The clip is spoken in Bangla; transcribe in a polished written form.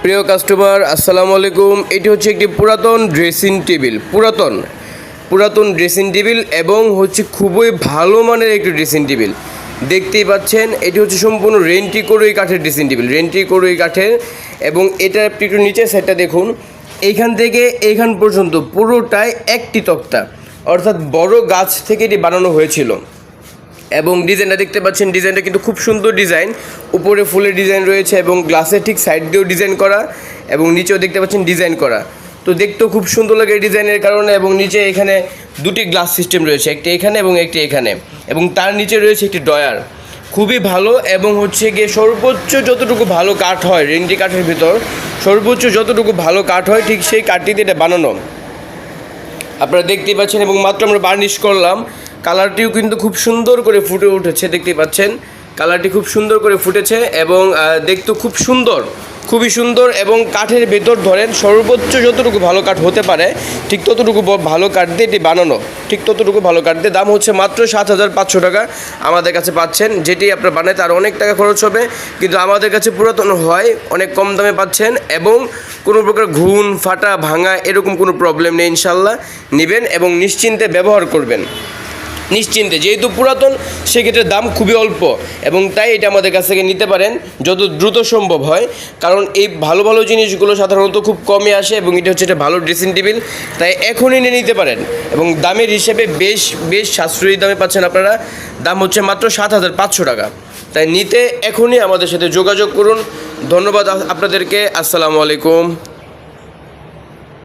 প্রিয় কাস্টমার আসসালামু আলাইকুম। এটি হচ্ছে একটি পুরাতন ড্রেসিং টেবিল, পুরাতন ড্রেসিং টেবিল এবং হচ্ছে খুবই ভালো মানের একটি ড্রেসিং টেবিল। দেখতেই পাচ্ছেন এটি হচ্ছে সম্পূর্ণ রেন্টি করুই কাঠের ড্রেসিং টেবিল, রেন্টি করুই কাঠের। এবং এটা একটু নিচের সাইডটা দেখুন, এইখান থেকে এইখান পর্যন্ত পুরোটাই একটি তক্তা, অর্থাৎ বড় গাছ থেকে এটি বানানো হয়েছিল। এবং ডিজাইনটা দেখতে পাচ্ছেন, ডিজাইনটা কিন্তু খুব সুন্দর ডিজাইন। উপরে ফুলের ডিজাইন রয়েছে এবং গ্লাসের ঠিক সাইড দিয়েও ডিজাইন করা এবং নিচেও দেখতে পাচ্ছেন ডিজাইন করা। তো দেখতেও খুব সুন্দর লাগে এই ডিজাইনের কারণে। এবং নিচে এখানে দুটি গ্লাস সিস্টেম রয়েছে, একটি এখানে এবং একটি এখানে, এবং তার নিচে রয়েছে একটি ড্রয়ার। খুবই ভালো। এবং হচ্ছে গিয়ে সর্বোচ্চ যতটুকু ভালো কাঠ হয় রেন্টি কাঠের ভিতর, সর্বোচ্চ যতটুকু ভালো কাঠ হয় ঠিক সেই কাঠটিতে এটা বানানো আপনারা দেখতেই পাচ্ছেন। এবং মাত্র আমরা বার্নিশ করলাম, কালারটিও কিন্তু খুব সুন্দর করে ফুটে উঠেছে, দেখতেই পাচ্ছেন কালারটি খুব সুন্দর করে ফুটেছে এবং দেখতে খুব সুন্দর, খুবই সুন্দর। এবং কাঠের ভেতর ধরেন সর্বোচ্চ যতটুকু ভালো কাঠ হতে পারে ঠিক ততটুকু ভালো কাঠ দিয়ে এটি বানানো, ঠিক ততটুকু ভালো কাঠ দিয়ে। দাম হচ্ছে মাত্র 7,500 টাকা আমাদের কাছে পাচ্ছেন। যেটি আপনার বানাতে আর অনেক টাকা খরচ হবে, কিন্তু আমাদের কাছে পুরাতন হয় অনেক কম দামে পাচ্ছেন। এবং কোনো প্রকার ঘুণ ফাটা ভাঙা এরকম কোনো প্রবলেম নেই। ইনশাল্লাহ নেবেন এবং নিশ্চিন্তে ব্যবহার করবেন, নিশ্চিন্তে। যেহেতু পুরাতন সেক্ষেত্রে দাম খুবই অল্প, এবং তাই এটা আমাদের কাছ থেকে নিতে পারেন যত দ্রুত সম্ভব হয়, কারণ এই ভালো ভালো জিনিসগুলো সাধারণত খুব কমে আসে। এবং এটা হচ্ছে একটা ভালো ড্রেসিং টেবিল, তাই এখনই নিয়ে নিতে পারেন। এবং দামের হিসেবে বেশ সাশ্রয়ী দামে পাচ্ছেন আপনারা। দাম হচ্ছে মাত্র 7,500 টাকা। তাই নিতে এখনই আমাদের সাথে যোগাযোগ করুন। ধন্যবাদ আপনাদেরকে। আসসালামু আলাইকুম।